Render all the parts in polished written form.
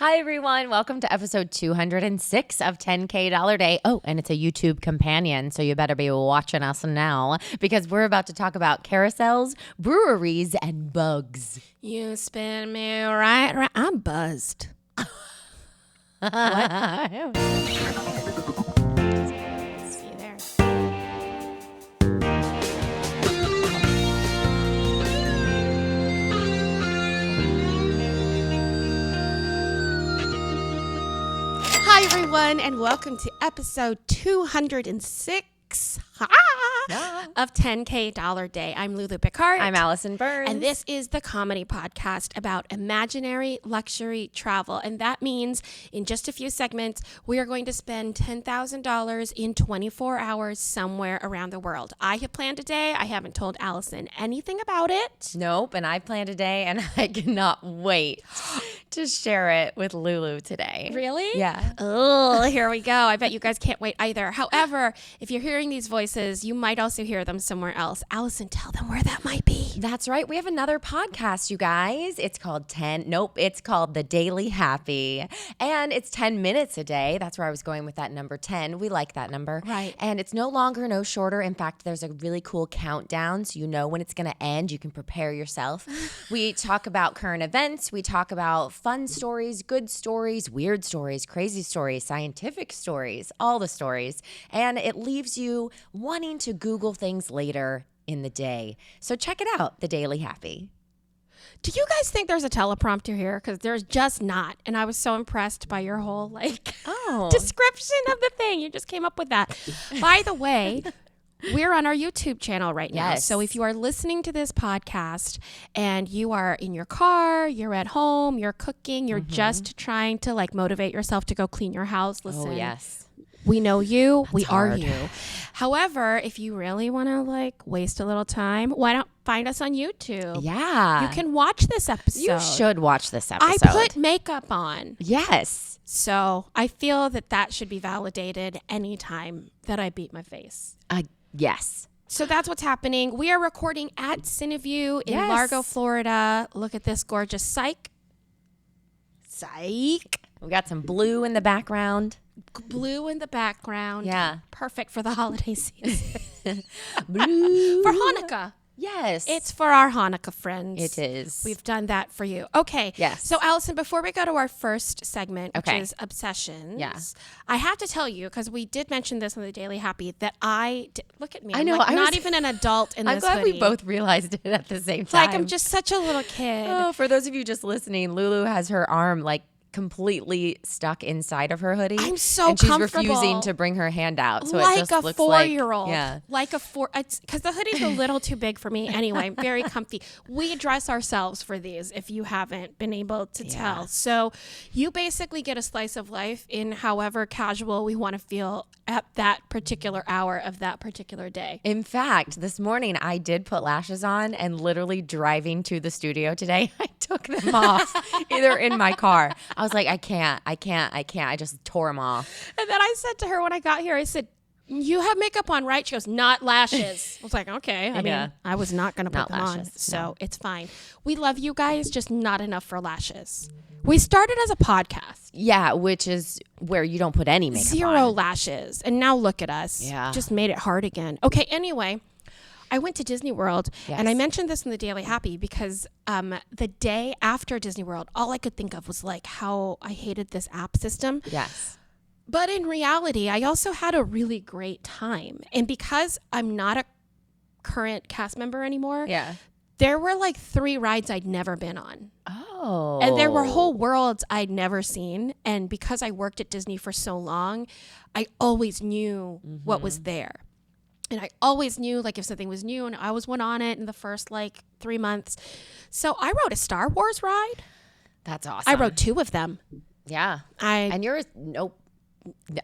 Hi, everyone. Welcome to episode 206 of 10K Dollar Day. Oh, and it's a YouTube companion, so you better be watching us now because we're about to talk about carousels, breweries, and bugs. You spin me right. I'm buzzed. What? See you there. Hi, everyone, and welcome to episode 206 of 10K Dollar Day. I'm Lulu Picard. I'm Allison Burns. And this is the comedy podcast about imaginary luxury travel. And that means in just a few segments, we are going to spend $10,000 in 24 hours somewhere around the world. I have planned a day. I haven't told Allison anything about it. Nope, and I planned a day, and I cannot wait to share it with Lulu today. Really? Yeah. Oh, here we go. I bet you guys can't wait either. However, if you're hearing these voices, you might also hear them somewhere else. Allison, tell them where that might be. That's right. We have another podcast, you guys. It's called it's called The Daily Happy. And it's 10 minutes a day. That's where I was going with that number 10. We like that number. Right. And it's no longer, no shorter. In fact, there's a really cool countdown so you know when it's going to end. You can prepare yourself. We talk about current events. We talk about fun stories, good stories, weird stories, crazy stories, scientific stories, all the stories. And it leaves you wanting to Google things later in the day. So check it out, The Daily Happy. Do you guys think there's a teleprompter here? Because there's just not. And I was so impressed by your whole description of the thing. You just came up with that. By the way, we're on our YouTube channel right now. Yes. So if you are listening to this podcast and you are in your car, you're at home, you're cooking, you're just trying to motivate yourself to go clean your house. Listen. Oh, yes. We know you. That's we hard. are you. However, if you really want to waste a little time, why don't find us on YouTube? Yeah. You can watch this episode. You should watch this episode. I put makeup on. Yes. So I feel that should be validated anytime that I beat my face. Yes. So that's what's happening. We are recording at Cineview in Yes. Largo, Florida. Look at this gorgeous Psych. We got some blue in the background. Blue in the background. Yeah. Perfect for the holiday season. Blue. For Hanukkah. Yes. It's for our Hanukkah friends. It is. We've done that for you. Okay. Yes. So, Allison, before we go to our first segment, which Okay. is obsessions, Yeah. I have to tell you, because we did mention this on the Daily Happy, that look at me. I know, I'm I not was- even an adult in I'm this glad hoodie. we both realized it at the same time. I'm just such a little kid. Oh, for those of you just listening, Lulu has her arm completely stuck inside of her hoodie. I'm so and she's comfortable. refusing to bring her hand out. So it like just a looks 4-year-old. Yeah. Because the hoodie's a little too big for me anyway. Very comfy. We dress ourselves for these if you haven't been able to tell. So you basically get a slice of life in however casual we want to feel at that particular hour of that particular day. In fact, this morning I did put lashes on, and literally driving to the studio today, I took them off either in my car. I was like, I can't. I just tore them off. And then I said to her when I got here, I said, "You have makeup on, right?" She goes, "Not lashes." I was like, okay. I mean, I was not going to put Not them lashes, on. So it's fine. We love you guys, just not enough for lashes. We started as a podcast. Yeah, which is where you don't put any makeup Zero on. lashes. And now look at us. Yeah. Just made it hard again. Okay, anyway, I went to Disney World, and I mentioned this in the Daily Happy because the day after Disney World, all I could think of was how I hated this app system. Yes. But in reality, I also had a really great time. And because I'm not a current cast member anymore, there were 3 rides I'd never been on. Oh. And there were whole worlds I'd never seen. And because I worked at Disney for so long, I always knew what was there. And I always knew if something was new, and I always went on it in the first 3 months. So I rode a Star Wars ride. That's awesome. I rode 2 of them. Yeah. And you're nope.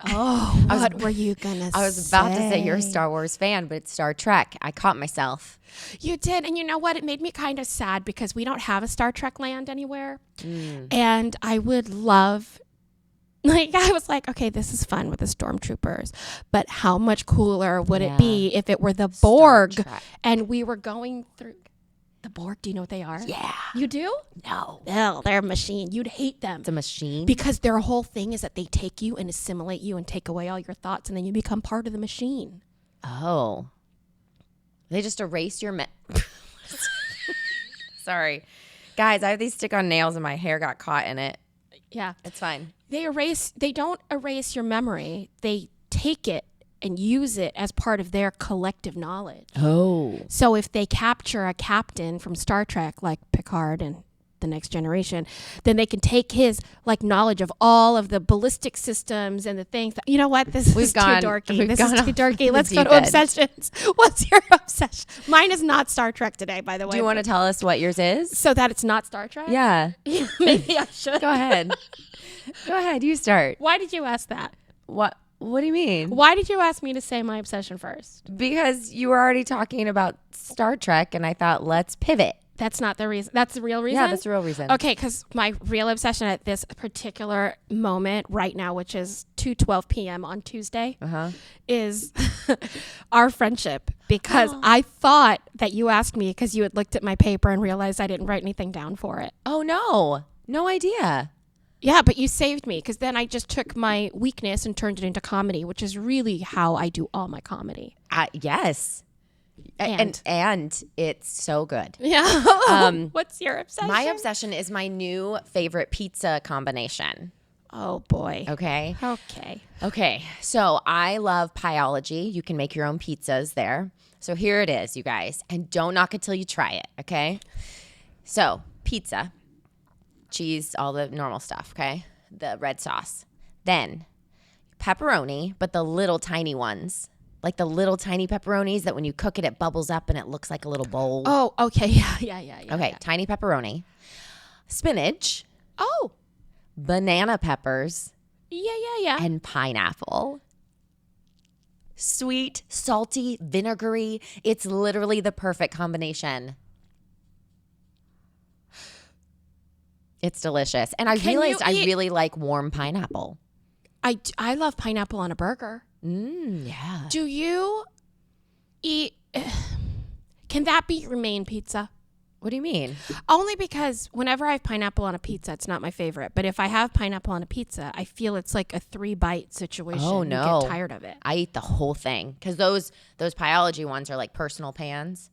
Oh, what were you going to say? I was about to say you're a Star Wars fan, but it's Star Trek. I caught myself. You did. And you know what? It made me kind of sad because we don't have a Star Trek land anywhere. And I would love, I was like, okay, this is fun with the stormtroopers, but how much cooler would it be if it were the Borg and we were going through? The Borg, do you know what they are? Yeah. You do? No. No, they're a machine. You'd hate them. It's a machine? Because their whole thing is that they take you and assimilate you and take away all your thoughts, and then you become part of the machine. Oh. They just erase your... Sorry. Guys, I have these stick-on nails and my hair got caught in it. Yeah. It's fine. They don't erase your memory. They take it and use it as part of their collective knowledge. Oh. So if they capture a captain from Star Trek, like Picard and The Next Generation, then they can take his like knowledge of all of the ballistic systems and the things that, you know what? This is too dorky. This is too dorky. Let's go to obsessions. What's your obsession? Mine is not Star Trek today, by the way. Do you want to tell us what yours is? So that it's not Star Trek? Yeah. Maybe I should. Go ahead. Go ahead. You start. Why did you ask that? What do you mean? Why did you ask me to say my obsession first? Because you were already talking about Star Trek, and I thought, let's pivot. That's not the reason. That's the real reason? Yeah, that's the real reason. Okay, because my real obsession at this particular moment right now, which is 2:12 p.m. on Tuesday, is our friendship. Because I thought that you asked me because you had looked at my paper and realized I didn't write anything down for it. Oh, no. No idea. Yeah, but you saved me because then I just took my weakness and turned it into comedy, which is really how I do all my comedy. Yes. And it's so good. Yeah. What's your obsession? My obsession is my new favorite pizza combination. Oh, boy. Okay. Okay. So I love Pieology. You can make your own pizzas there. So here it is, you guys. And don't knock it till you try it, okay? So pizza, cheese, all the normal stuff, okay? The red sauce. Then pepperoni, but the little tiny ones. Like the little tiny pepperonis that when you cook it, it bubbles up and it looks like a little bowl. Oh, okay. Yeah. Okay, tiny pepperoni. Spinach. Oh. Banana peppers. Yeah. And pineapple. Sweet, salty, vinegary. It's literally the perfect combination. It's delicious. And I realized I really like warm pineapple. I love pineapple on a burger. Yeah. Do you eat... Can that be your main pizza? What do you mean? Only because whenever I have pineapple on a pizza, it's not my favorite. But if I have pineapple on a pizza, I feel it's like a 3-bite situation. Oh, no. You get tired of it. I eat the whole thing. Because those Pieology ones are like personal pans.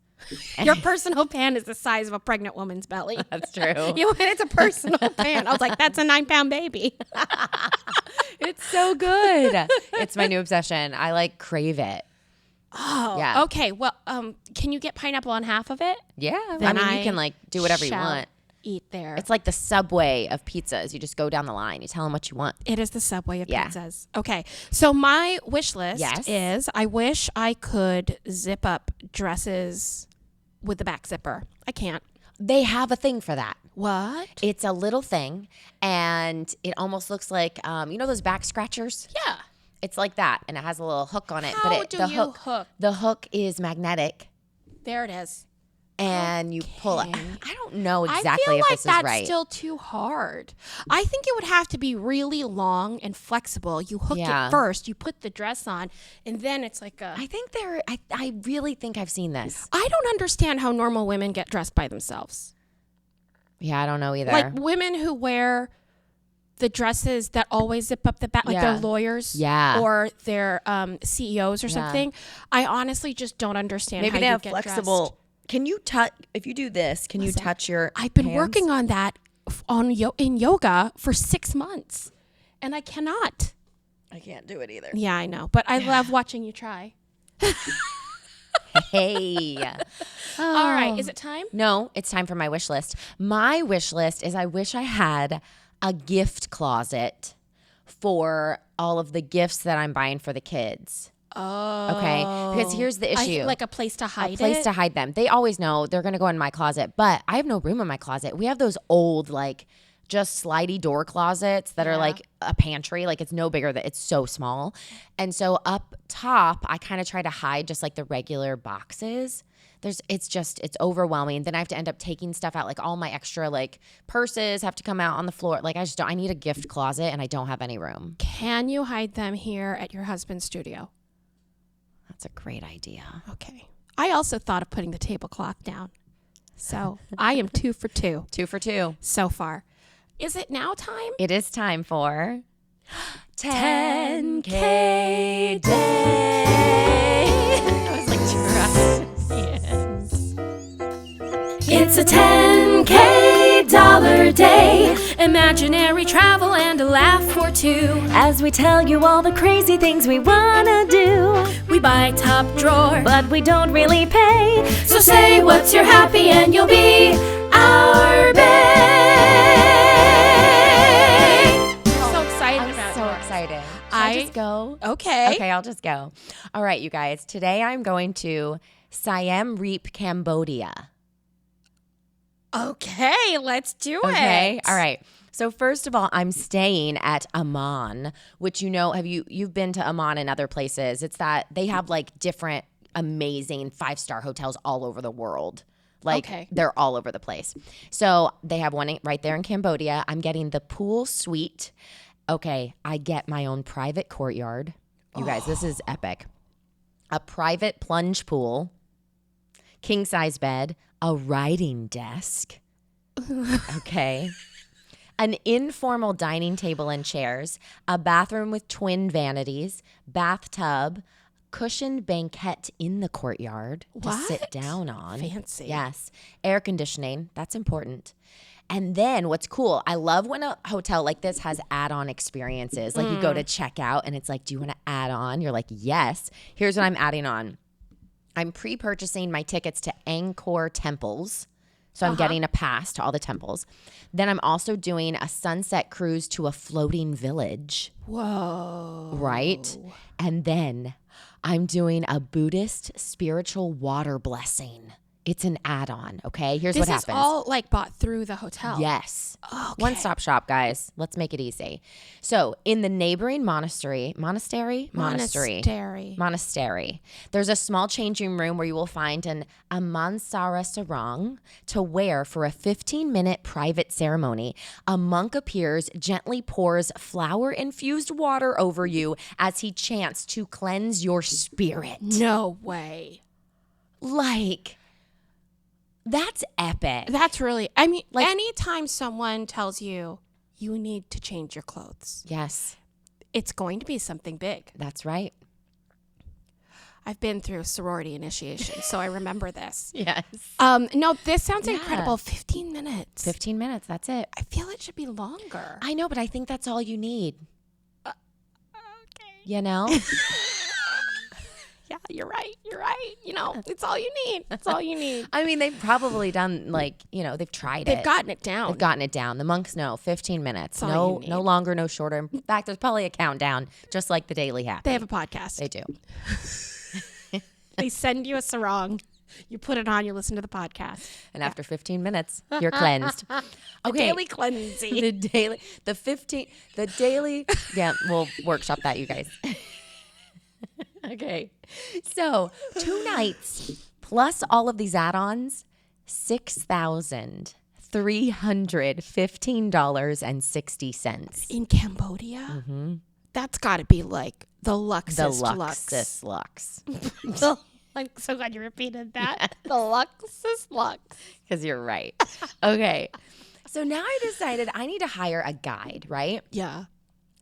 Your personal pan is the size of a pregnant woman's belly. That's true. It's a personal pan. I was like, that's a 9-pound baby. It's so good. It's my new obsession. I crave it. Oh, yeah. Okay. Well, can you get pineapple on half of it? Yeah. I mean, you can do whatever you want. Eat there. It's like the Subway of pizzas. You just go down the line. You tell them what you want. It is the Subway of pizzas. Okay. So my wish list is I wish I could zip up dresses with the back zipper. I can't. They have a thing for that. What? It's a little thing, and it almost looks like, those back scratchers? Yeah. It's like that, and it has a little hook on it. How do you hook? The hook is magnetic. There it is. And you pull it. I don't know exactly I feel if like this is that's right. still too hard. I think it would have to be really long and flexible. You hook it first, you put the dress on, and then it's like a... I really think I've seen this. I don't understand how normal women get dressed by themselves. Yeah, I don't know either. Like women who wear the dresses that always zip up the back, like they're lawyers or they're CEOs or something. I honestly just don't understand how they you have get flexible... dressed. Can you touch, if you do this, can you touch your I've been hands? working on that in yoga for 6 months, and I cannot. I can't do it either. Yeah, I know, but I love watching you try. Hey. All right, is it time? No, it's time for my wish list. My wish list is I wish I had a gift closet for all of the gifts that I'm buying for the kids. Oh. Okay. Because here's the issue. Like a place to hide it? A place to hide them. They always know they're going to go in my closet, but I have no room in my closet. We have those old, just slidey door closets that are like a pantry. It's no bigger, it's so small. And so up top, I kind of try to hide just the regular boxes. It's overwhelming. Then I have to end up taking stuff out. All my extra purses have to come out on the floor. I need a gift closet and I don't have any room. Can you hide them here at your husband's studio? That's a great idea. Okay. I also thought of putting the tablecloth down. So I am 2 for 2 2 for 2 so far. Is it now time? It is time for 10K day. I was like, It's a $10K day. Imaginary travel and a laugh or two. As we tell you all the crazy things we wanna do. We buy top drawer, But we don't really pay. so say what's your happy and you'll be our bae. So excited I'm about so yours. excited. Should I just go? Okay. Okay, I'll just go. All right, you guys. Today I'm going to Siem Reap, Cambodia. Okay, let's do it. Okay. All right. So first of all, I'm staying at Amman, which you've been to Amman and other places. It's that they have like different amazing 5-star hotels all over the world. Like Okay. they're all over the place. So they have one right there in Cambodia. I'm getting the pool suite. Okay, I get my own private courtyard. You guys, this is epic. A private plunge pool, king size bed, a writing desk. Okay. An informal dining table and chairs, a bathroom with twin vanities, bathtub, cushioned banquette in the courtyard to sit What? down on. Fancy. Yes. Air conditioning. That's important. And then what's cool, I love when a hotel like this has add-on experiences. Like you go to check out and it's like, do you want to add on? You're like, yes. Here's what I'm adding on. I'm pre-purchasing my tickets to Angkor temples. So I'm getting a pass to all the temples. Then I'm also doing a sunset cruise to a floating village. Whoa. Right? And then I'm doing a Buddhist spiritual water blessing. It's an add-on, okay? Here's what This happens. is all like bought through the hotel. Yes. Okay. One-stop shop, guys. Let's make it easy. So in the neighboring monastery, there's a small changing room where you will find a mansara sarong to wear for a 15-minute private ceremony. A monk appears, gently pours flower-infused water over you as he chants to cleanse your spirit. No way. Like, that's epic. That's really, I mean, Like- anytime someone tells you you need to change your clothes, Yes, it's going to be something big. that's right. I've been through sorority initiation, so I remember this. Yes. No, this sounds Yeah. incredible. 15 minutes. 15 minutes, that's it. I feel it should be longer. I know, but I think that's all you need. You know? Yeah, you're right. You're right. You know, it's all you need. It's all you need. I mean, they've probably done they've tried it. They've gotten it down. They've gotten it down. The monks know 15 minutes. That's all No, you no need. longer, no shorter. In fact, there's probably a countdown, just like the Daily Happy. They have a podcast. They do. They send you a sarong. You put it on, you listen to the podcast. And after 15 minutes, you're cleansed. Okay. Daily cleansing. the daily. Yeah, we'll workshop that, you guys. Okay. So 2 nights plus all of these add-ons, $6,315.60. In Cambodia? That's got to be like the luxest The lux. luxest lux. I'm so glad you repeated that. The luxest lux. Because you're right. Okay. So now I decided I need to hire a guide, right? Yeah.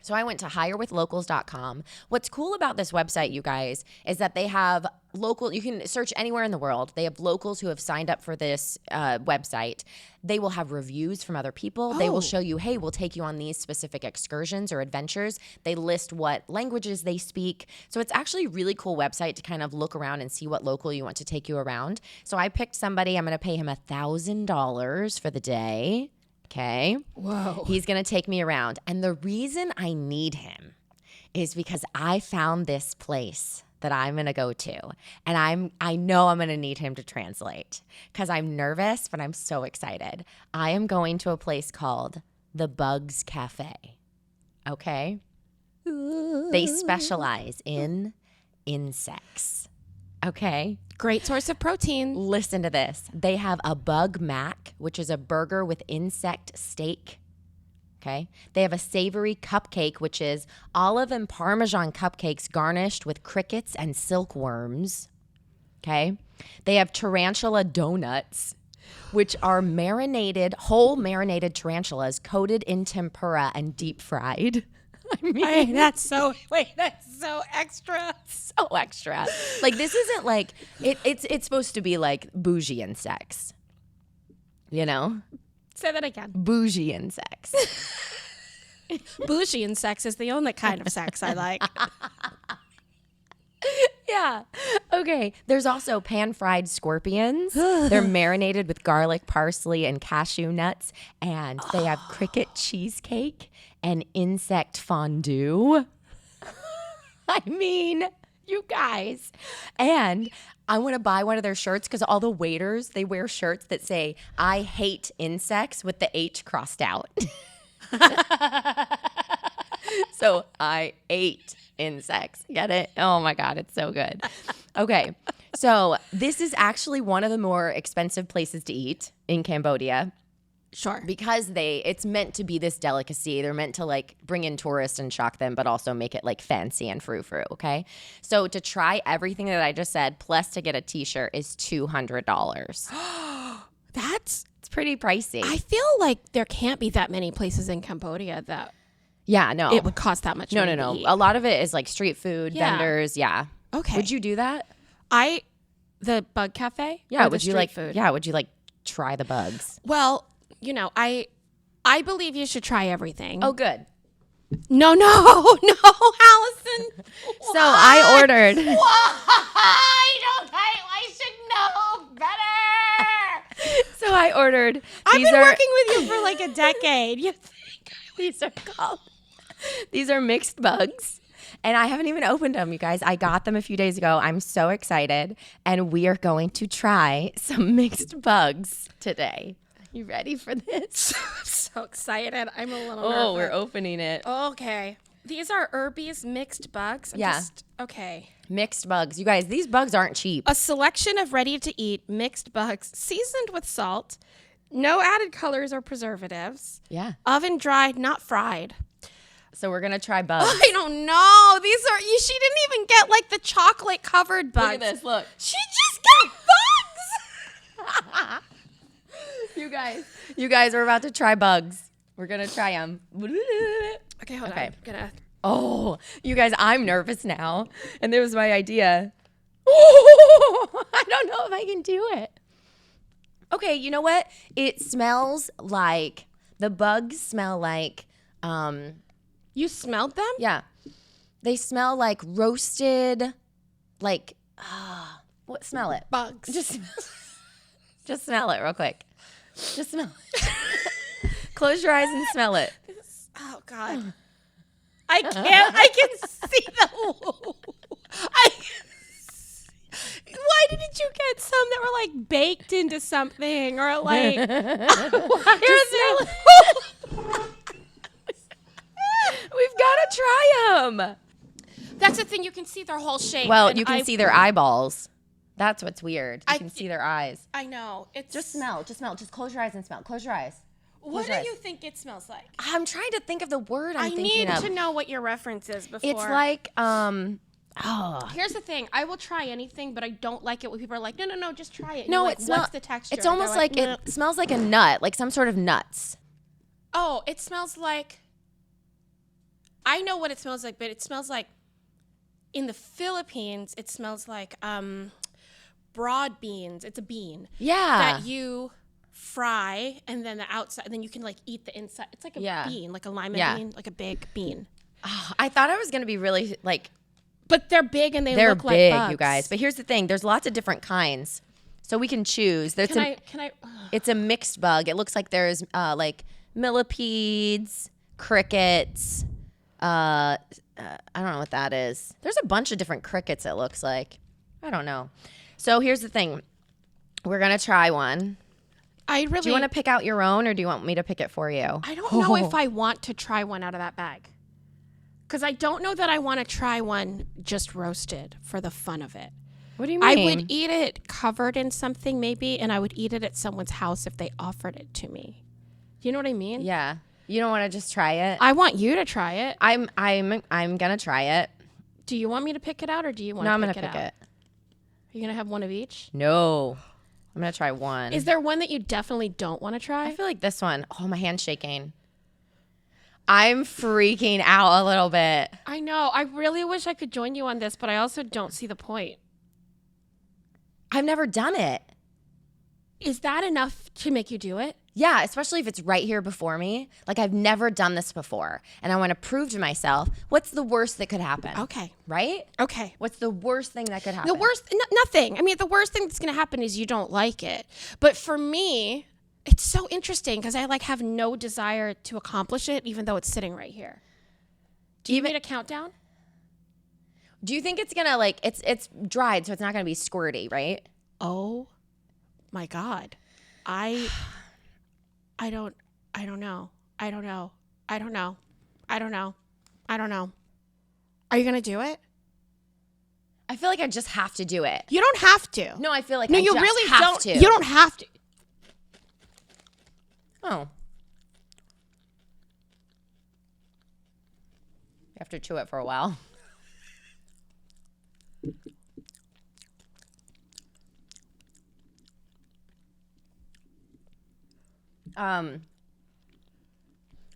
So I went to hirewithlocals.com. What's cool about this website, you guys, is that they have you can search anywhere in the world. They have locals who have signed up for this website. They will have reviews from other people. They will show you, hey, we'll take you on these specific excursions or adventures. They list what languages they speak. So it's actually a really cool website to kind of look around and see what local you want to take you around. So I picked somebody. I'm going to pay him $1,000 for the day. Okay. Whoa. He's going to take me around. And the reason I need him is because I found this place that I'm going to go to. And I know I'm going to need him to translate because I'm nervous, but I'm so excited. I am going to a place called the Bugs Cafe. Okay. They specialize in insects. Okay. Great source of protein. Listen to this. They have a bug mac, which is a burger with insect steak. Okay. They have a savory cupcake, which is olive and Parmesan cupcakes garnished with crickets and silkworms. Okay. They have tarantula donuts, which are whole marinated tarantulas coated in tempura and deep fried. I mean, that's so extra. So extra. Like, this isn't like, it's supposed to be like bougie insects. You know? Say that again. Bougie insects. Bougie and sex is the only kind of sex I like. Yeah. Okay. There's also pan-fried scorpions. They're marinated with garlic, parsley, and cashew nuts. And they have cricket cheesecake and insect fondue. I mean, you guys. And I want to buy one of their shirts because all the waiters, they wear shirts that say, "I hate insects" with the H crossed out. So I ate insects. Get it? Oh my God, it's so good. Okay. So this is actually one of the more expensive places to eat in Cambodia. Sure. Because it's meant to be this delicacy. They're meant to like bring in tourists and shock them, but also make it like fancy and frou-frou, okay? So to try everything that I just said, plus to get a t-shirt is $200. It's pretty pricey. I feel like there can't be that many places in Cambodia that Yeah, no. it would cost that much money No. to eat. A lot of it is like street food, Yeah. vendors, yeah. Okay. Would you do that? The Bug Cafe? Yeah, Or the would you street like food? Yeah, would you like try the bugs? Well, I believe you should try everything. Oh, good. No, Allison. So I ordered. I should know better. So I ordered. I've been working with you for like a decade. You think These are mixed bugs. And I haven't even opened them, you guys. I got them a few days ago. I'm so excited. And we are going to try some mixed bugs today. You ready for this? I'm so excited. I'm a little Oh, we're nervous. opening it. Okay. These are Irby's mixed bugs. Okay. Mixed bugs. You guys, these bugs aren't cheap. A selection of ready-to-eat mixed bugs seasoned with salt. No added colors or preservatives. Yeah. Oven dried, not fried. So we're going to try bugs. I don't know. She didn't even get like the chocolate covered bugs. Look at this. Look. She just got bugs. You guys, we're about to try bugs. We're going to try them. Okay, hold Okay. on. Gonna. Oh, you guys, I'm nervous now. And there was my idea. I don't know if I can do it. Okay, you know what? It smells like, the bugs smell like, You smelled them? yeah. They smell like roasted, like, what? Smell it. Bugs. Just smell it real quick. Just smell it. Close your eyes and smell it. Oh God. I can see the. Why didn't you get some that were like baked into something or like? We've got to try them. That's the thing. You can see their whole shape. Well, and you can see their eyeballs. That's what's weird. You can see their eyes. I know. It's Just smell. Just close your eyes and smell. Close your eyes. What Close your do eyes. you think it smells like? I'm trying to think of the word I I'm thinking need of. to know what your reference is before. It's like, Here's the thing. I will try anything, but I don't like it when people are like, no, just try it. And no, you're like, it's not. What's the texture? It's almost They're like "Nah." it smells like a nut, like some sort of nuts. Oh, it smells like. I know what it smells like, but it smells like. In the Philippines, it smells like broad beans. It's a bean. Yeah. That you fry, and then the outside, and then you can like eat the inside. It's like a bean, like a lima bean, like a big bean. I thought I was going to be really like. But they're big and They're look big, like bugs. you guys. But here's the thing. There's lots of different kinds. So we can choose. There's Can I? It's a mixed bug. It looks like there's like millipedes, crickets. I don't know what that is. There's a bunch of different crickets, it looks like. I don't know. So here's the thing. We're going to try one. Do you want to pick out your own, or do you want me to pick it for you? I don't know if I want to try one out of that bag. Because I don't know that I want to try one just roasted for the fun of it. What do you mean? I would eat it covered in something maybe, and I would eat it at someone's house if they offered it to me. Do you know what I mean? Yeah. You don't want to just try it? I want you to try it. I'm going to try it. Do you want me to pick it out, or do you want No, to I'm going pick to it pick out? it. Are you going to have one of each? No. I'm going to try one. Is there one that you definitely don't want to try? I feel like this one. Oh, my hand's shaking. I'm freaking out a little bit. I know. I really wish I could join you on this, but I also don't see the point. I've never done it. Is that enough to make you do it? Yeah, especially if it's right here before me. Like, I've never done this before, and I want to prove to myself, what's the worst that could happen? Okay. Right? Okay. What's the worst thing that could happen? The worst, nothing. I mean, the worst thing that's going to happen is you don't like it. But for me, it's so interesting because I like have no desire to accomplish it, even though it's sitting right here. Do you need a countdown? Do you think it's going to, like, it's dried, so it's not going to be squirty, right? Oh, my God. I don't know. I don't know. Are you going to do it? I feel like I just have to do it. You don't have to. No, I feel like No, I you just really have don't. to. You don't have to. Oh. You have to chew it for a while.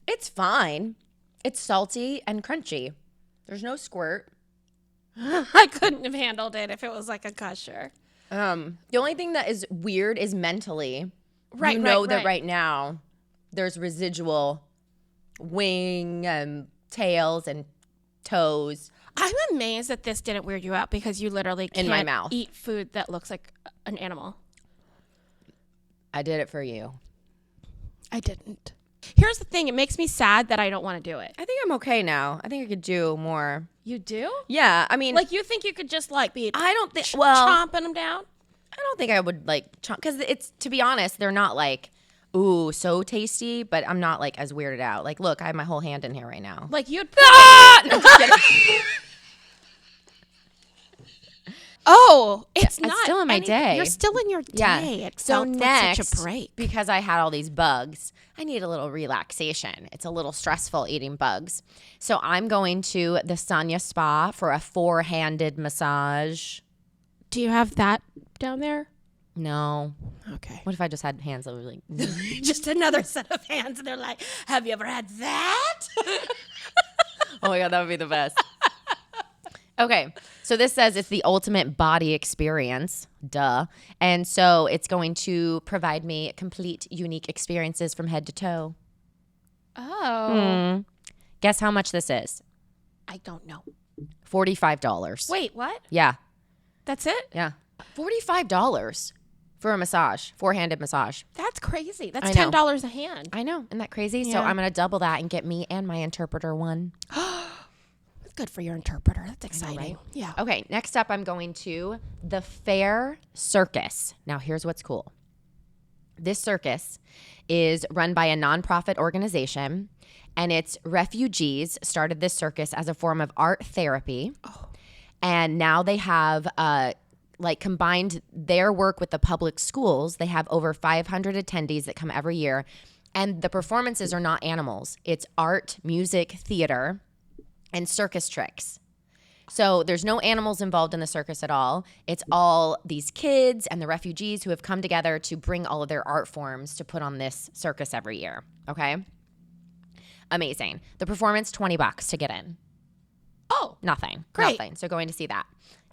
It's fine. It's salty and crunchy. There's no squirt. I couldn't have handled it if it was like a gusher. The only thing that is weird is mentally. Right, you know right, that right. right now there's residual wing and tails and toes. I'm amazed that this didn't weird you out because you literally can't In my mouth. eat food that looks like an animal. I did it for you. I didn't. Here's the thing. It makes me sad that I don't want to do it. I think I'm okay now. I think I could do more. You do? Yeah, I mean, Like you think you could just like be I don't think. Well, chomping them down? I don't think I would like because it's, to be honest, they're not like, ooh, so tasty. But I'm not like as weirded out. Like, look, I have my whole hand in here right now. Like you'd No, just kidding. Oh, it's I'm not still in my day. You're still in your day. Yeah. It So felt next, like such a break. because I had all these bugs, I need a little relaxation. It's a little stressful eating bugs. So I'm going to the Sanya Spa for a 4-handed massage. Do you have that down there? No. Okay. What if I just had hands that were like, Just another set of hands, and they're like, "Have you ever had that?" oh my God, that would be the best. Okay, so this says it's the ultimate body experience, duh. And so it's going to provide me complete, unique experiences from head to toe. Oh, Guess how much this is? I don't know. $45. Wait, what? Yeah, That's it? yeah. $45 for a massage, 4-handed massage. That's crazy. That's I know. $10 a hand. I know, isn't that crazy? So Yeah. I'm going to double that and get me and my interpreter one. Good for your interpreter. That's exciting. right? Yeah. Okay, next up, I'm going to the Fair Circus. Now, here's what's cool. This circus is run by a nonprofit organization, and its refugees started this circus as a form of art therapy. Oh. And now they have combined their work with the public schools. They have over 500 attendees that come every year. And the performances are not animals. It's art, music, theater, and circus tricks. So there's no animals involved in the circus at all. It's all these kids and the refugees who have come together to bring all of their art forms to put on this circus every year. Okay? Amazing. The performance, $20 to get in. Oh, Nothing. Great. Nothing. So going to see that.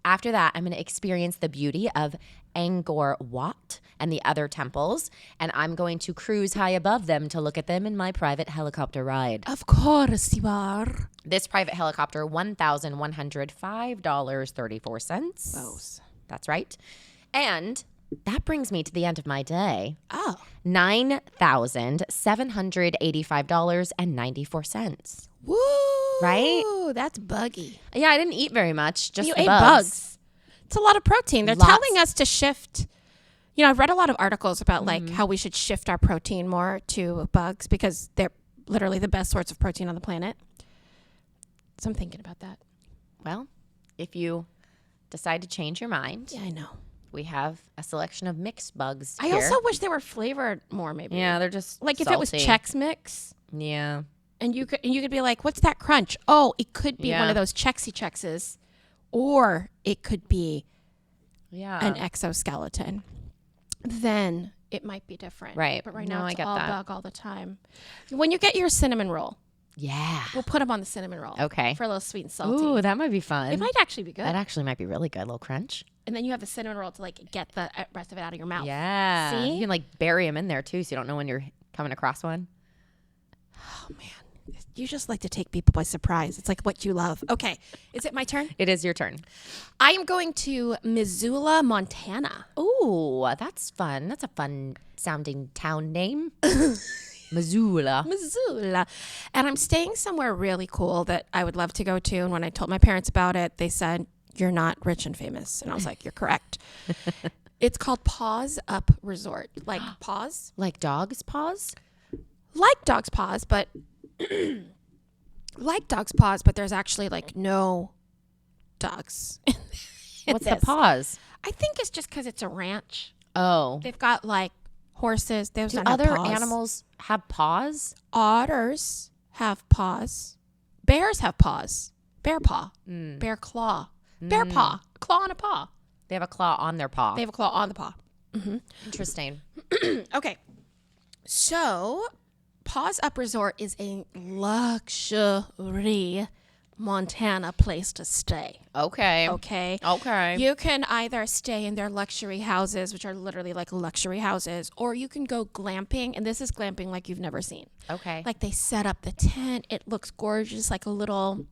After that, I'm going to experience the beauty of Angkor Wat and the other temples, and I'm going to cruise high above them to look at them in my private helicopter ride. of course you are. This private helicopter, $1,105.34. Gross. That's right. And that brings me to the end of my day. Oh. $9,785.94. Woo. Right? That's buggy. Yeah, I didn't eat very much. Just You the ate bugs. bugs. It's a lot of protein. They're Lots. telling us to shift. You know, I've read a lot of articles about like how we should shift our protein more to bugs because they're literally the best source of protein on the planet. So I'm thinking about that. Well, if you decide to change your mind, Yeah, I know. we have a selection of mixed bugs I here. also wish they were flavored more. Maybe. Yeah, they're just Like if salty. it was Chex Mix, Yeah. and you could be like, "What's that crunch?" Oh, it could be one Yeah. of those Chexes, or it could be Yeah. an exoskeleton. then it might be different. Right. But right No, now I it's get all that. bug all the time. When you get your cinnamon roll, Yeah. we'll put them on the cinnamon roll. Okay. For a little sweet and salty. Ooh, that might be fun. It might actually be good. That actually might be really good. A little crunch. And then you have the cinnamon roll to like get the rest of it out of your mouth. Yeah. See? You can like bury them in there too, so you don't know when you're coming across one. Oh man. You just like to take people by surprise. It's like what you love. Okay. Is it my turn? It is your turn. I am going to Missoula, Montana. Ooh, that's fun. That's a fun sounding town name. Missoula. Missoula. And I'm staying somewhere really cool that I would love to go to. And when I told my parents about it, they said, "You're not rich and famous." And I was like, "You're correct." It's called Paws Up Resort. Like paws? Like dog's paws? Like dog's paws, but like dog's paws, but there's actually like no dogs. What's the paws? I think it's just because it's a ranch. Oh. They've got like horses. Those Do don't have other paws. animals have paws? Otters have paws. Bears have paws. Bear paw. Bear claw. Bear paw. Claw on a paw. They have a claw on their paw. They have a claw on the paw. Interesting. Okay. So, Paws Up Resort is a luxury Montana place to stay. Okay. Okay. Okay. You can either stay in their luxury houses, which are literally like luxury houses, or you can go glamping. And this is glamping like you've never seen. Okay. Like they set up the tent. It looks gorgeous, like a little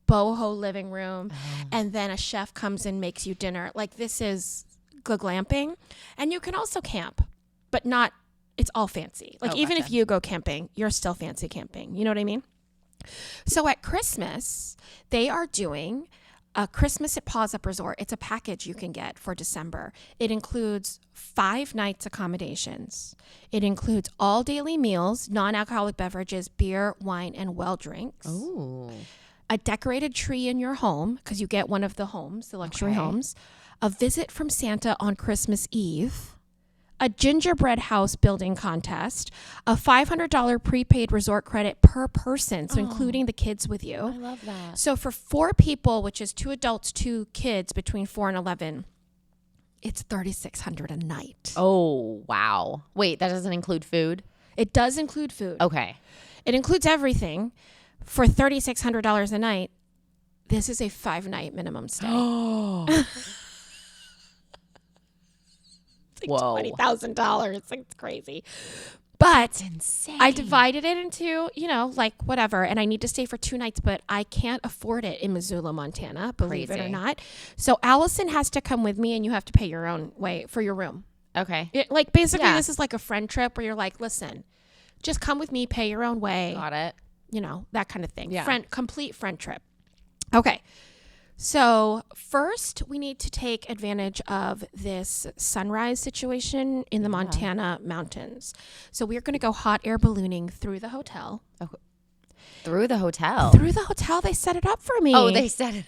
boho living room. And then a chef comes and makes you dinner. Like this is glamping. And you can also camp, but not, it's all fancy. Like even if you go camping, you're still fancy camping. You know what I mean? So at Christmas, they are doing a Christmas at Paws Up Resort. It's a package you can get for December. It includes 5 nights accommodations. It includes all daily meals, non-alcoholic beverages, beer, wine, and well drinks. Ooh. A decorated tree in your home, because you get one of the homes, the luxury homes. A visit from Santa on Christmas Eve. A gingerbread house building contest, a $500 prepaid resort credit per person, so including the kids with you. I love that. So for 4 people, which is 2 adults, 2 kids between 4 and 11, it's $3,600 a night. Oh, wow. Wait, that doesn't include food? It does include food. Okay. It includes everything. For $3,600 a night, this is a 5-night minimum stay. It's like Whoa. $20,000. It's like, it's crazy. But Insane. I divided it into, like whatever. And I need to stay for 2 nights, but I can't afford it in Missoula, Montana, believe it or Crazy. not. So Allison has to come with me and you have to pay your own way for your room. Okay. Basically, Yeah. this is like a friend trip where you're like, listen, just come with me, pay your own way. Got it. That kind of thing. Yeah. Complete friend trip. Okay. So first, we need to take advantage of this sunrise situation in the Montana mountains. So we're going to go hot air ballooning through the hotel. Through the hotel. Through the hotel, they set it up for me. Oh, they said it.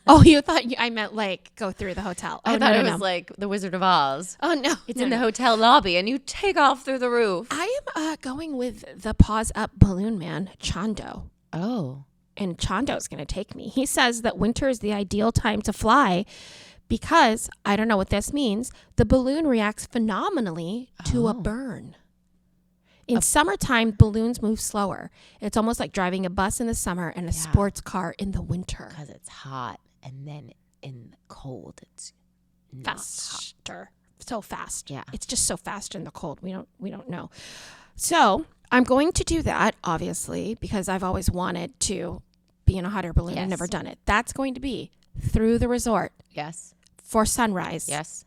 Oh, you thought I meant like go through the hotel. Oh, I thought no, it no, was no. like the Wizard of Oz. Oh, no. It's in the hotel lobby and you take off through the roof. I am going with the Paws Up balloon man, Chando. Oh. And Chando's going to take me. He says that winter is the ideal time to fly because, I don't know what this means, the balloon reacts phenomenally to a burn. In summertime, balloons move slower. It's almost like driving a bus in the summer and a sports car in the winter. Because it's hot and then in the cold it's not hot. Faster. So fast. Yeah. It's just so fast in the cold. We don't know. So I'm going to do that, obviously, because I've always wanted to be in a hot air balloon. I've Yes. never done it. That's going to be through the resort Yes. for sunrise. Yes.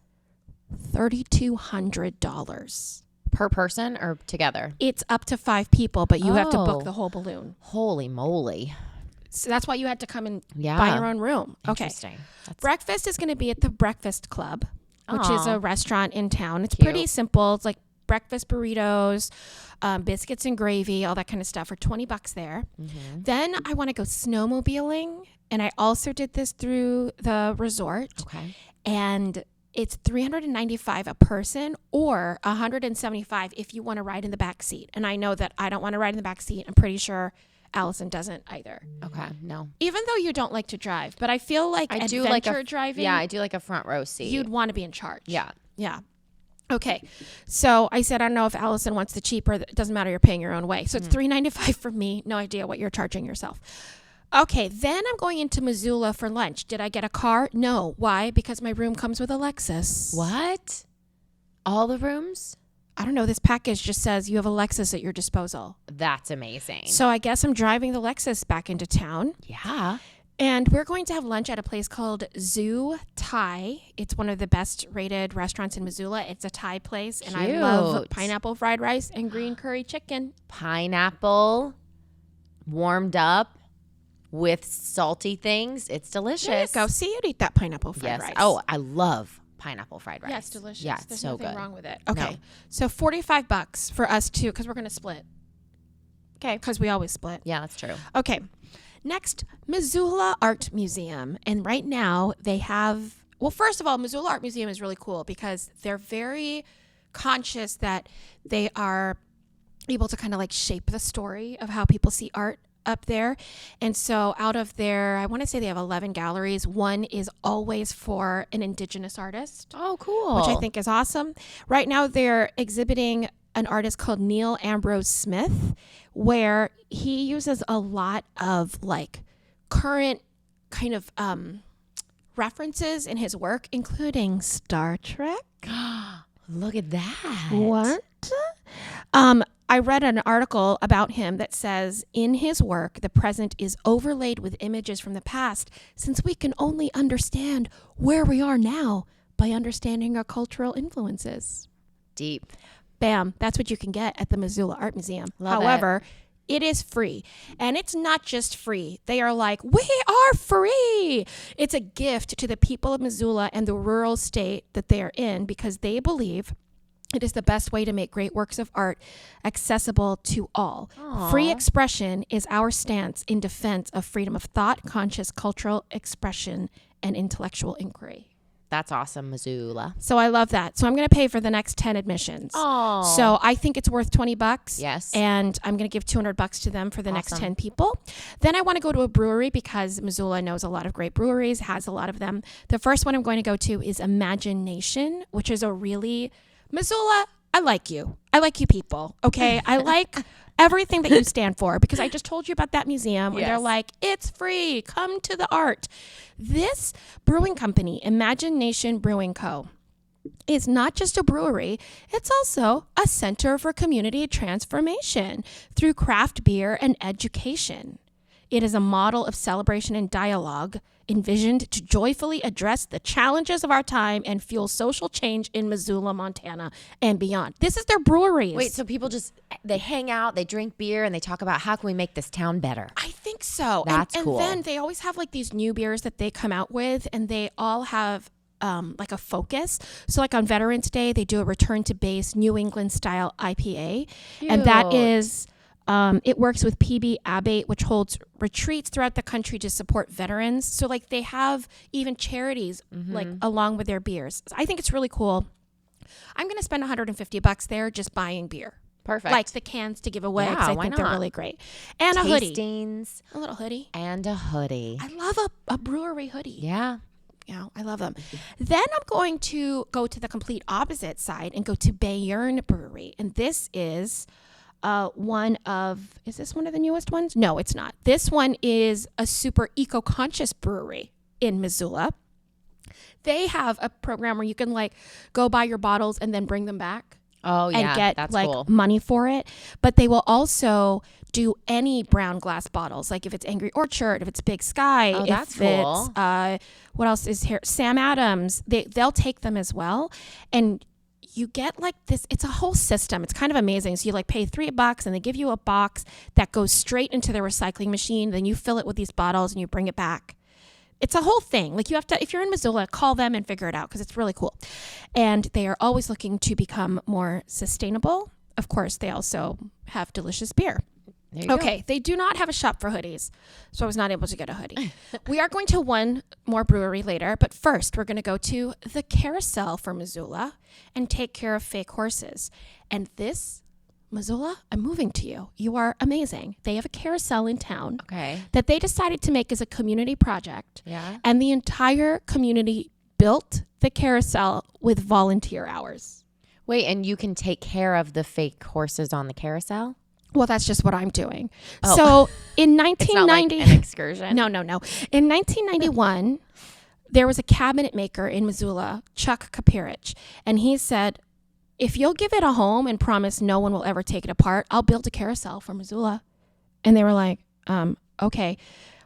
$3,200. Per person or together? It's up to 5 people, but you have to book Oh. the whole balloon. Holy moly. So that's why you had to come and Yeah. buy your own room. Okay. Interesting. That's Breakfast is going to be at the Breakfast Club, which is Aw. a restaurant in town. It's Cute. pretty simple. It's like breakfast burritos, biscuits and gravy, all that kind of stuff for $20 there. Then I want to go snowmobiling. And I also did this through the resort. okay. And it's $395 a person or $175 if you want to ride in the back seat. And I know that I don't want to ride in the back seat. I'm pretty sure Allison doesn't either. Okay. No. Even though you don't like to drive, but I feel like I adventure do like a driving, Yeah, I do like a front row seat. you'd want to be in charge. Yeah. Yeah. Okay, so I said, I don't know if Allison wants the cheaper. It doesn't matter. You're paying your own way. So it's $3.95 for me. No idea what you're charging yourself. Okay, then I'm going into Missoula for lunch. Did I get a car? No. Why? Because my room comes with a Lexus. What? All the rooms? I don't know. This package just says you have a Lexus at your disposal. That's amazing. So I guess I'm driving the Lexus back into town. Yeah. And we're going to have lunch at a place called Zoo Thai. It's one of the best rated restaurants in Missoula. It's a Thai place. And I love Cute. pineapple fried rice and green curry chicken. Pineapple warmed up with salty things. It's delicious. There you go. See, you'd eat that pineapple fried Yes. rice. Oh, I love pineapple fried rice. yeah, it's delicious. Yeah, it's There's so nothing good. wrong with it. Okay. No. So $45 for us two because we're going to split. Okay. Because we always split. Yeah, that's true. Okay. Next, Missoula Art Museum. And right now they have, well, first of all, Missoula Art Museum is really cool because they're very conscious that they are able to kind of like shape the story of how people see art up there. And so out of their, I want to say they have 11 galleries. One is always for an indigenous artist, Oh, cool. which I think is awesome. Right now they're exhibiting an artist called Neil Ambrose Smith, where he uses a lot of like current kind of references in his work, including Star Trek. Look at that. What? I read an article about him that says in his work, the present is overlaid with images from the past, since we can only understand where we are now by understanding our cultural influences. Deep. Bam. That's what you can get at the Missoula Art Museum. Love However, it is free. And it's not just free. They are like, we are free. It's a gift to the people of Missoula and the rural state that they are in because they believe it is the best way to make great works of art accessible to all. Aw. Free expression is our stance in defense of freedom of thought, conscious cultural expression, and intellectual inquiry. That's awesome, Missoula. So I love that. So I'm going to pay for the next 10 admissions. Oh. So I think it's worth $20. Yes. And I'm going to give $200 to them for the next Awesome. 10 people. Then I want to go to a brewery because Missoula knows a lot of great breweries, has a lot of them. The first one I'm going to go to is Imagination, which is a really, Missoula, I like you. I like you people. Okay. I like everything that you stand for because I just told you about that museum where they're Yes. like, it's free. Come to the art. This brewing company, Imagination Brewing Co., is not just a brewery, it's also a center for community transformation through craft beer and education. It is a model of celebration and dialogue envisioned to joyfully address the challenges of our time and fuel social change in Missoula, Montana, and beyond. This is their breweries. Wait, so people just, they hang out, they drink beer, and they talk about how can we make this town better? I think so. That's and cool. then they always have like these new beers that they come out with, and they all have like a focus. So like on Veterans Day, they do a return to base New England style IPA. And that Cute. is, it works with PB Abate, which holds retreats throughout the country to support veterans. So like they have even charities like along with their beers. I think it's really cool. I'm going to spend $150 there just buying beer. Perfect. Like the cans to give away because Yeah, I why think they're not? really great. And a hoodie. Tastings A little hoodie. and a hoodie. I love a brewery hoodie. Yeah. Yeah, I love them. Then I'm going to go to the complete opposite side and go to Bayern Brewery. And this is is this one of the newest ones? No, it's not. This one is a super eco-conscious brewery in Missoula. They have a program where you can like go buy your bottles and then bring them back. Oh, yeah. And get that's like cool. money for it. But they will also do any brown glass bottles, like if it's Angry Orchard, if it's Big Sky, Oh, if that's cool. it's what else is here? Sam Adams. They'll take them as well, and you get like this. It's a whole system. It's kind of amazing. So you like pay $3 and they give you a box that goes straight into the recycling machine. Then you fill it with these bottles and you bring it back. It's a whole thing. Like you have to, if you're in Missoula, call them and figure it out because it's really cool. And they are always looking to become more sustainable. Of course, they also have delicious beer. There you go. Okay, they do not have a shop for hoodies, so I was not able to get a hoodie. We are going to one more brewery later, but first we're going to go to the Carousel for Missoula and take care of fake horses. And this, Missoula, I'm moving to you. You are amazing. They have a carousel in town Okay. that they decided to make as a community project. Yeah. And the entire community built the carousel with volunteer hours. Wait, and you can take care of the fake horses on the carousel? Well, that's just what I'm doing. Oh. So in It's not like 1990, an excursion. no. In 1991, there was a cabinet maker in Missoula, Chuck Kapirich, and he said, if you'll give it a home and promise no one will ever take it apart, I'll build a carousel for Missoula. And they were like, okay.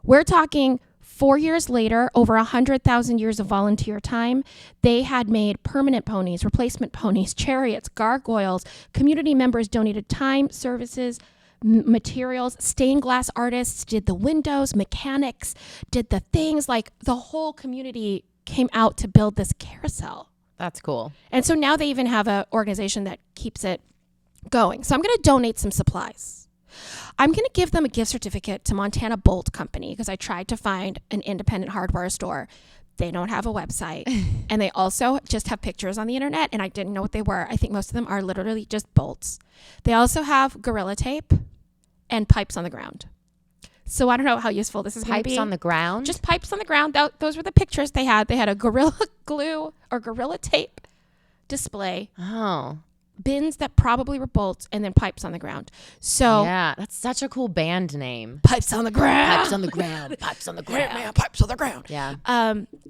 We're talking 4 years later, over 100,000 years of volunteer time, they had made permanent ponies, replacement ponies, chariots, gargoyles. Community members donated time, services, materials. Stained glass artists did the windows, mechanics did the things. Like the whole community came out to build this carousel. That's cool. And so now they even have an organization that keeps it going. So I'm going to donate some supplies. I'm going to give them a gift certificate to Montana Bolt Company because I tried to find an independent hardware store. They don't have a website. And they also just have pictures on the internet, and I didn't know what they were. I think most of them are literally just bolts. They also have Gorilla Tape and pipes on the ground. So I don't know how useful this is going to be. Pipes on the ground? Just pipes on the ground. Those were the pictures they had. They had a Gorilla Glue or Gorilla Tape display. Oh. Bins that probably were bolts, and then pipes on the ground. So yeah, that's such a cool band name. pipes on the ground. Pipes on the ground. Pipes on the ground. Man, pipes on the ground. Yeah.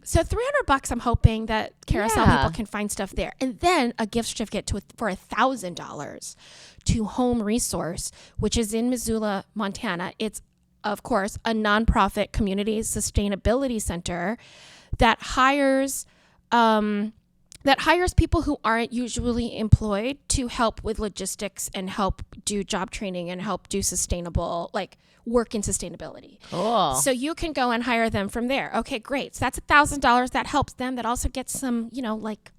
So $300, I'm hoping that carousel Yeah. people can find stuff there, and then a gift certificate for $1,000 to Home Resource, which is in Missoula, Montana. It's of course a nonprofit community sustainability center that hires people who aren't usually employed to help with logistics and help do job training and help do sustainable, like work in sustainability. Cool. So you can go and hire them from there. Okay, great. So that's $1,000. That helps them. That also gets some, like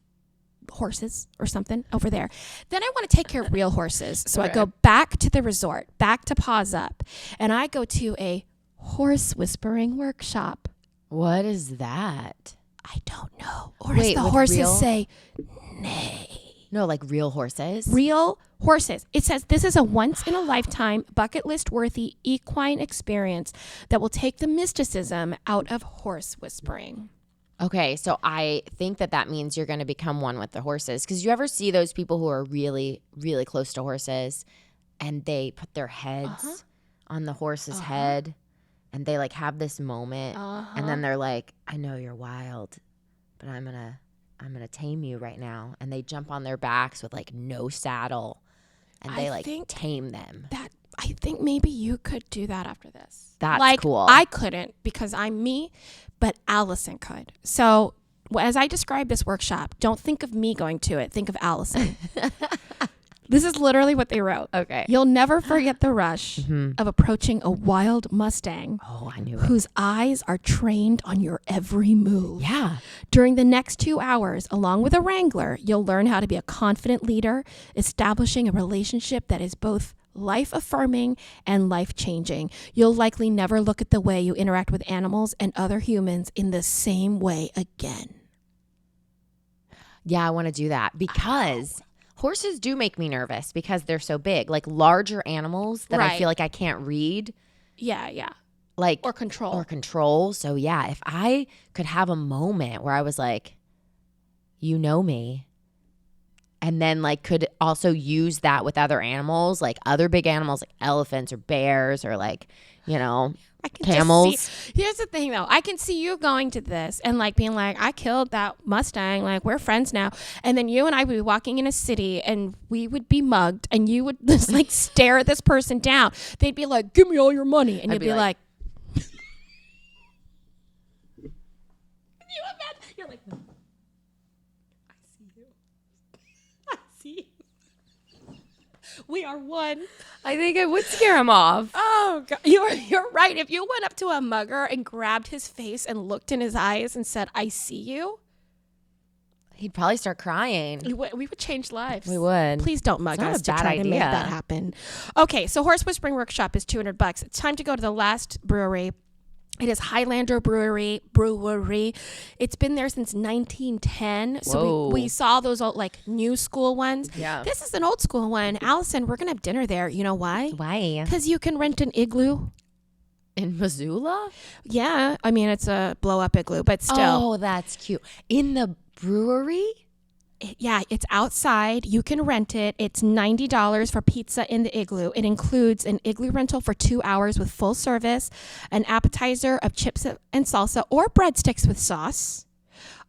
horses or something over there. Then I want to take care of real horses. So I go back to the resort, back to Paws Up, and I go to a horse whispering workshop. What is that? I don't know. Or Wait, as the with horses real? say, nay. No, like real horses? Real horses. It says this is a once-in-a-lifetime, bucket-list-worthy equine experience that will take the mysticism out of horse whispering. Okay, so I think that means you're going to become one with the horses. Because you ever see those people who are really, really close to horses and they put their heads on the horse's head and they like have this moment and then they're like, I know you're wild, but I'm gonna tame you right now. And they jump on their backs with like no saddle and they tame them. I think maybe you could do that after this. That's cool. I couldn't because I'm me, but Allison could. So as I describe this workshop, don't think of me going to it. Think of Allison. This is literally what they wrote. Okay. You'll never forget the rush of approaching a wild Mustang. Oh, I knew it. Whose eyes are trained on your every move. Yeah. During the next 2 hours, along with a wrangler, you'll learn how to be a confident leader, establishing a relationship that is both life-affirming and life-changing. You'll likely never look at the way you interact with animals and other humans in the same way again. Yeah, I want to do that because horses do make me nervous because they're so big. Like larger animals that I feel like I can't read. Yeah. Like Or control. So yeah, if I could have a moment where I was like, you know me, and then like could also use that with other animals, like other big animals like elephants or bears or like, I can camels. Just see, here's the thing though. I can see you going to this and like being like, I killed that Mustang. Like we're friends now. And then you and I would be walking in a city and we would be mugged and you would just like stare at this person down. They'd be like, give me all your money. And you'd be like you're like, no. I see you. I see you. We are one. I think I would scare him off. Oh, God. You're right. If you went up to a mugger and grabbed his face and looked in his eyes and said, I see you, He'd probably start crying. we would change lives. We would. Please don't mug It's not us a to bad try to make idea. that happen. Okay, so Horse Whispering Workshop is $200. It's time to go to the last brewery. It is Highlander Brewery. It's been there since 1910. So we saw those old, like new school ones. Yeah. This is an old school one. Allison, we're going to have dinner there. You know why? Why? Because you can rent an igloo. In Missoula? Yeah. I mean, it's a blow up igloo, but still. Oh, that's cute. In the brewery? It's outside. You can rent it. It's $90 for pizza in the igloo. It includes an igloo rental for 2 hours with full service, an appetizer of chips and salsa or breadsticks with sauce,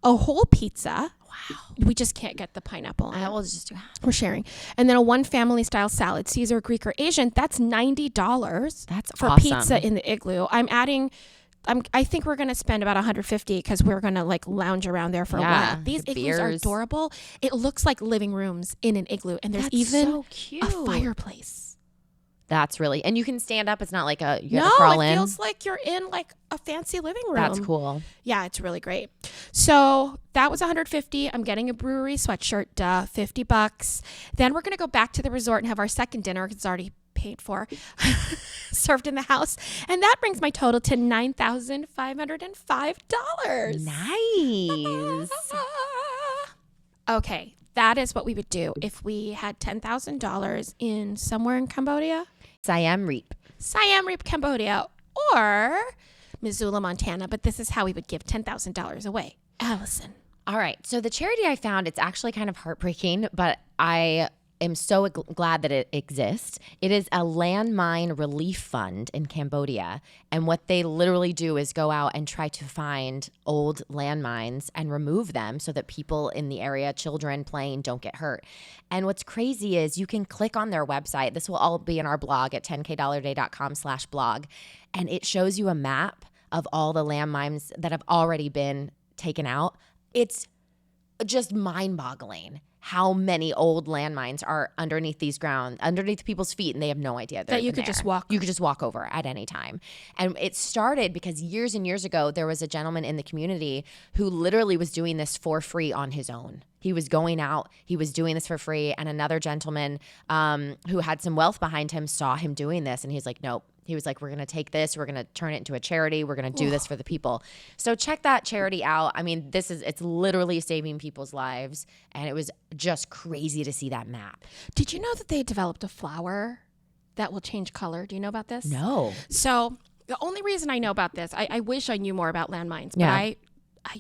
a whole pizza. Wow. We just can't get the pineapple. I will just do half. We're sharing. And then a one family style salad, Caesar, Greek, or Asian. That's $90. That's for awesome. pizza in the igloo. I think we're going to spend about $150 because we're going to like lounge around there for a while. These igloos are adorable. It looks like living rooms in an igloo. And there's even so cute. a fireplace. That's really, and you can stand up. It's not like you have to crawl in. It feels like you're in like a fancy living room. That's cool. Yeah, it's really great. So that was $150. I'm getting a brewery sweatshirt, $50. Then we're going to go back to the resort and have our second dinner because it's already paid for, served in the house. And that brings my total to $9,505. Nice. Okay, that is what we would do if we had $10,000 in somewhere in Cambodia. Siem Reap, Cambodia, or Missoula, Montana. But this is how we would give $10,000 away. Allison. All right. So the charity I found, it's actually kind of heartbreaking, but I am so glad that it exists. It is a landmine relief fund in Cambodia. And what they literally do is go out and try to find old landmines and remove them so that people in the area, children playing, don't get hurt. And what's crazy is you can click on their website. This will all be in our blog at 10kdollarday.com/blog. And it shows you a map of all the landmines that have already been taken out. It's just mind-boggling how many old landmines are underneath people's feet, and they have no idea that you could just walk. You could just walk over at any time. And it started because years and years ago, there was a gentleman in the community who literally was doing this for free on his own. He was going out, he was doing this for free, and another gentleman who had some wealth behind him saw him doing this, and he's like, nope. He was like, we're going to take this, we're going to turn it into a charity, we're going to do this for the people. So check that charity out. I mean, it's literally saving people's lives, and it was just crazy to see that map. Did you know that they developed a flower that will change color? Do you know about this? No. So the only reason I know about this, I wish I knew more about landmines, but I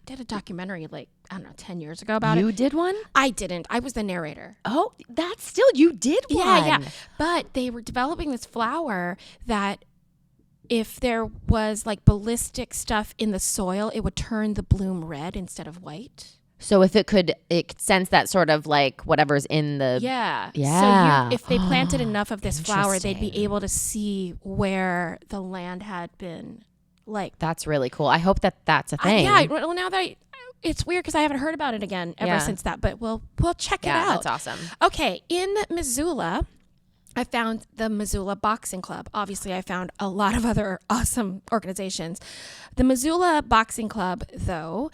did a documentary 10 years ago about it. You did one? I didn't. I was the narrator. Oh, that's still, you did one. Yeah. But they were developing this flower that if there was like ballistic stuff in the soil, it would turn the bloom red instead of white. So if it could sense that sort of like whatever's in the... Yeah. Yeah. So if they planted enough of this flower, they'd be able to see where the land had been like... That's really cool. I hope that's a thing. Well, now that it's weird because I haven't heard about it again ever since that, but we'll check it out. Yeah, that's awesome. Okay, in Missoula, I found the Missoula Boxing Club. Obviously, I found a lot of other awesome organizations. The Missoula Boxing Club, though,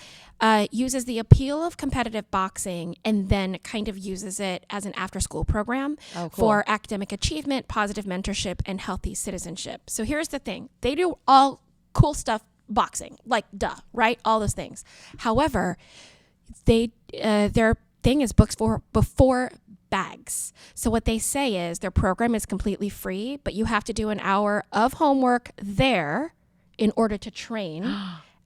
uses the appeal of competitive boxing and then kind of uses it as an after-school program for academic achievement, positive mentorship, and healthy citizenship. So here's the thing. They do all cool stuff boxing, like duh, right? All those things. However, their thing is books before bags. So what they say is their program is completely free, but you have to do an hour of homework there in order to train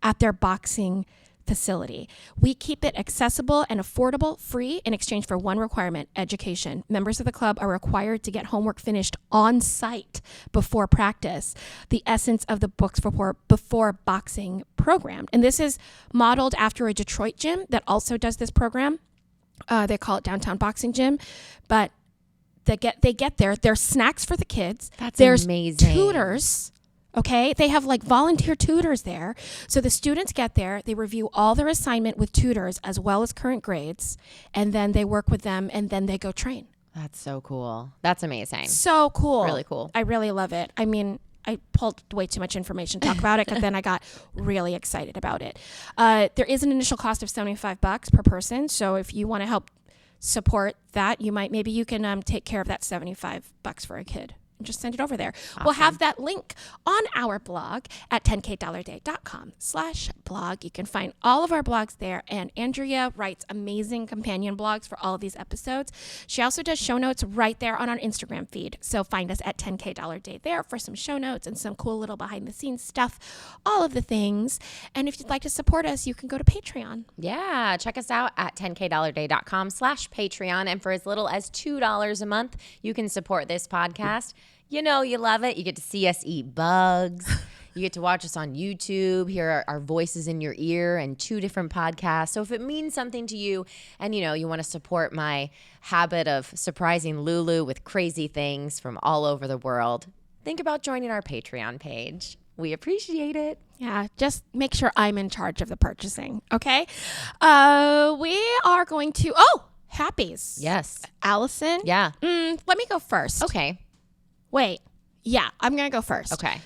at their boxing facility. We keep it accessible and affordable, free, in exchange for one requirement: education. Members of the club are required to get homework finished on site before practice, the essence of the books before boxing program. And this is modeled after a Detroit gym that also does this program. They call it Downtown Boxing Gym, but they get there. There's snacks for the kids. There's amazing. Tutors. Okay, they have like volunteer tutors there. So the students get there, they review all their assignment with tutors as well as current grades, and then they work with them, and then they go train. That's so cool. That's amazing. So cool. Really cool. I really love it. I mean, I pulled way too much information to talk about it, but then I got really excited about it. There is an initial cost of $75 per person. So if you want to help support that, maybe you can take care of that $75 for a kid. Just send it over there. Awesome. We'll have that link on our blog at 10kdollarday.com/blog. blog. You can find all of our blogs there. And Andrea writes amazing companion blogs for all of these episodes. She also does show notes right there on our Instagram feed. So find us at 10K Dollar Day there for some show notes and some cool little behind the scenes stuff, all of the things. And if you'd like to support us, you can go to Patreon. Yeah, check us out at 10kdollarday.com/Patreon. And for as little as $2 a month, you can support this podcast. You know you love it. You get to see us eat bugs. You get to watch us on YouTube, hear our voices in your ear, and 2 different podcasts. So if it means something to you and, you want to support my habit of surprising Lulu with crazy things from all over the world, think about joining our Patreon page. We appreciate it. Yeah, just make sure I'm in charge of the purchasing, okay? We are going to, Happies. Yes. Allison? Yeah. Let me go first. Okay. Wait. Yeah, I'm going to go first. Okay.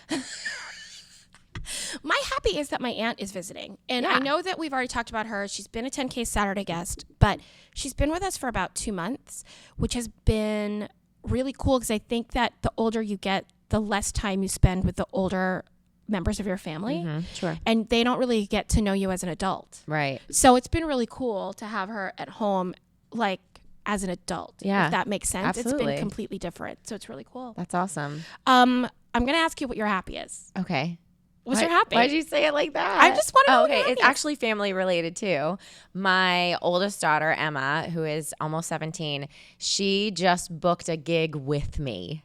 My happy is that my aunt is visiting. And I know that we've already talked about her. She's been a 10K Saturday guest, but she's been with us for about 2 months, which has been really cool because I think that the older you get, the less time you spend with the older members of your family. Sure. And they don't really get to know you as an adult. Right. So it's been really cool to have her at home, like, as an adult. Yeah. If that makes sense. Absolutely. It's been completely different. So it's really cool. That's awesome. I'm going to ask you what your happy is. Okay. What's your happy? Why'd you say it like that? I just want to know. Okay, what your it's happy is. actually family related too. My oldest daughter, Emma, who is almost 17, she just booked a gig with me.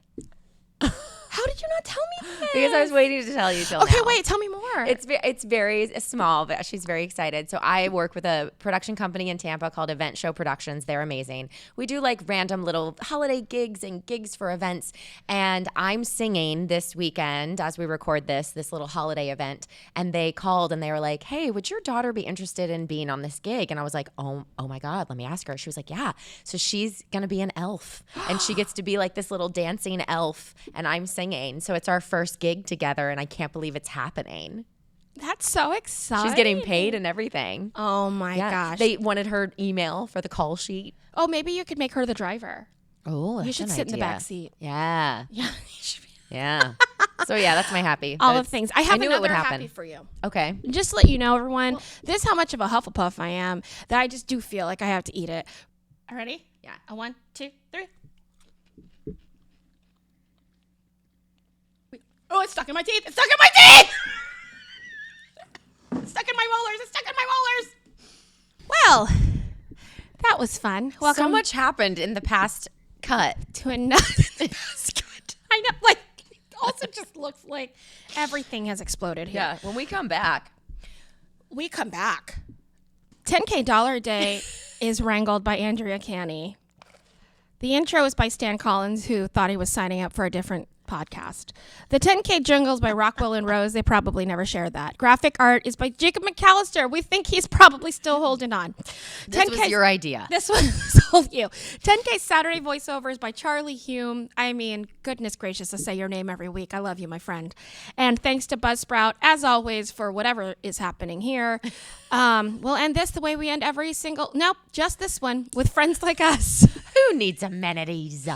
How did you not tell me this? Because I was waiting to tell you till Okay, now. wait, tell me more. It's very small, but she's very excited. So I work with a production company in Tampa called Event Show Productions. They're amazing. We do like random little holiday gigs and gigs for events. And I'm singing this weekend as we record this little holiday event. And they called and they were like, hey, would your daughter be interested in being on this gig? And I was like, oh my God, let me ask her. She was like, yeah. So she's going to be an elf. And she gets to be like this little dancing elf. And I'm singing. So it's our first gig together, and I can't believe it's happening. That's so exciting. She's getting paid and everything. Oh my gosh. They wanted her email for the call sheet. Oh, maybe you could make her the driver. Oh, You should sit in the back seat. Yeah. Yeah. You should be. Yeah. So yeah, that's my happy. All But of things. I have knew it another would happen. happy for you. Okay. Just to let you know, everyone, this is how much of a Hufflepuff I am that I just do feel like I have to eat it. All ready? Yeah. 1, 2, 3. Oh, it's stuck in my teeth. It's stuck in my teeth. It's stuck in my molars. It's stuck in my molars. Well, that was fun. Welcome So much happened in the past cut. to another. I know, like, it also just looks like everything has exploded here. Yeah. When we come back. We come back. 10K Dollar Day is wrangled by Andrea Canny. The intro is by Stan Collins, who thought he was signing up for a different podcast. The 10K Jungles by Rockwell and Rose. They probably never shared that. Graphic art is by Jacob McAllister. We think he's probably still holding on. This was your idea. This was all you. 10K Saturday voiceovers by Charlie Hume. I mean, goodness gracious, I say your name every week. I love you, my friend. And thanks to Buzzsprout, as always, for whatever is happening here. We'll end this the way we end every single, nope, just this one, with friends like us. Who needs amenities?